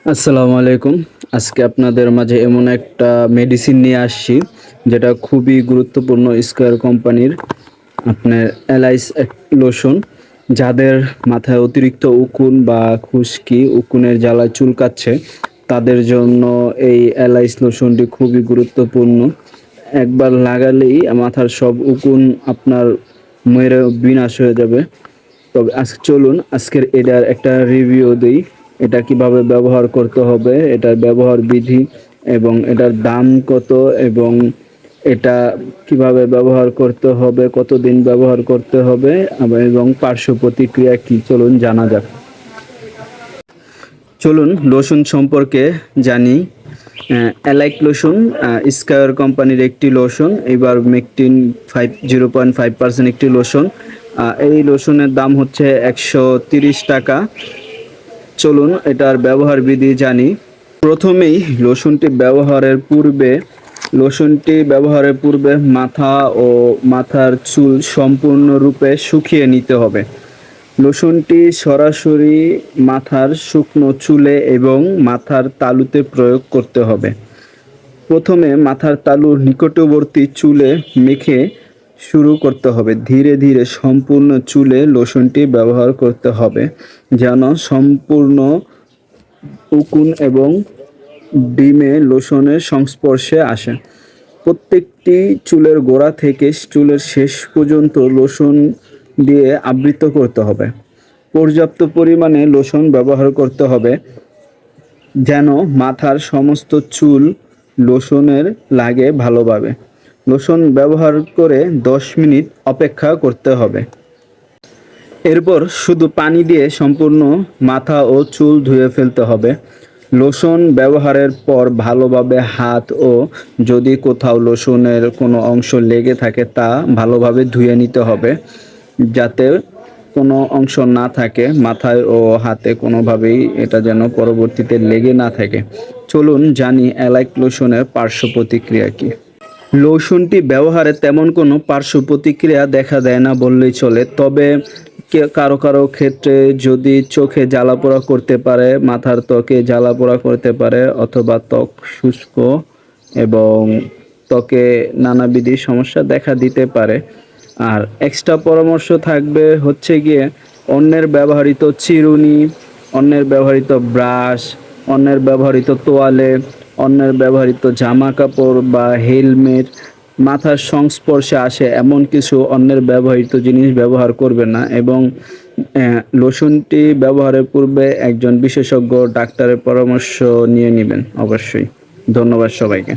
আসসালামু আলাইকুম। আজকে আপনাদের মাঝে এমন একটা মেডিসিন নিয়ে আসছি যেটা খুবই গুরুত্বপূর্ণ স্কয়ার কোম্পানির আপনার অ্যালাইস লোশন। যাদের মাথায় অতিরিক্ত উকুন বা খুশকি, উকুনের জ্বালায় চুলকাচ্ছে তাদের জন্য এই অ্যালাইস লোশনটি খুবই গুরুত্বপূর্ণ। একবার লাগালেই মাথার সব উকুন আপনার মেরে বিনাশ হয়ে যাবে। তবে চলুন আজকের এটার একটা রিভিউ দিই। এটা কিভাবে ব্যবহার করতে হবে, এটার ব্যবহার বিধি এবং এটার দাম কত এবং এটা কিভাবে ব্যবহার করতে হবে, কতদিন ব্যবহার করতে হবে এবং পার্শ্ব প্রতিক্রিয়া কি, চলুন জানা যাক। চলুন লোশন সম্পর্কে জানি। অ্যালাইক লোশন স্কয়ার কোম্পানির একটি লোশন, এবার মেকটিন 0.5% একটি লোশন। এই লোশনের দাম হচ্ছে 130 টাকা। চলুন এটার ব্যবহার বিধি জানি। প্রথমেই লোশনটি ব্যবহারের পূর্বে মাথা ও মাথার চুল সম্পূর্ণরূপে শুকিয়ে নিতে হবে। লোশনটি সরাসরি মাথার শুকনো চুলে এবং মাথার তালুতে প্রয়োগ করতে হবে। প্রথমে মাথার তালুর নিকটবর্তী চুলে মেখে শুরু করতে হবে। ধীরে ধীরে সম্পূর্ণ চুলে লোশনটি ব্যবহার করতে হবে যেন সম্পূর্ণ উকুন এবং ডিমে লোশনের সংস্পর্শে আসে। প্রত্যেকটি চুলের গোড়া থেকে চুলের শেষ পর্যন্ত লোশন দিয়ে আবৃত করতে হবে। পর্যাপ্ত পরিমাণে লোশন ব্যবহার করতে হবে যেন মাথার সমস্ত চুল লোশনের লাগে ভালোভাবে। লোশন ব্যবহার করে 10 মিনিট অপেক্ষা করতে হবে। এরপর শুধু পানি দিয়ে সম্পূর্ণ মাথা ও চুল ধুয়ে ফেলতে হবে। লোশন ব্যবহারের পর ভালোভাবে হাত ও যদি কোথাও লোশনের কোনো অংশ লেগে থাকে তা ভালোভাবে ধুয়ে নিতে হবে যাতে কোনো অংশ না থাকে মাথায় ও হাতে, কোনোভাবেই এটা যেন পরবর্তীতে লেগে না থাকে। চলুন জানি অ্যালাইক লোশনের পার্শ্ব প্রতিক্রিয়া কী। লোশনটি ব্যবহারে তেমন কোনো পার্শ্ব প্রতিক্রিয়া দেখা দেয় না বললেই চলে, তবে কারো কারো ক্ষেত্রে যদি চোখে জ্বালাপোড়া করতে পারে, মাথার ত্বকে জ্বালাপোড়া করতে পারে অথবা ত্বক শুষ্ক এবং ত্বকে নানাবিধ সমস্যা দেখা দিতে পারে। আর এক্সট্রা পরামর্শ থাকবে হচ্ছে গিয়ে অন্যের ব্যবহৃত চিরুনি, অন্যের ব্যবহৃত ব্রাশ, অন্যের ব্যবহৃত তোয়ালে, অন্যের ব্যবহৃত জামা কাপড় বা হেলমেট মাথার সংস্পর্শে আসে এমন কিছু অন্যের ব্যবহৃত জিনিস ব্যবহার করবেন না এবং লোশনটি ব্যবহারের পূর্বে একজন বিশেষজ্ঞ ডাক্তারের পরামর্শ নিয়ে নেবেন অবশ্যই। ধন্যবাদ সবাইকে।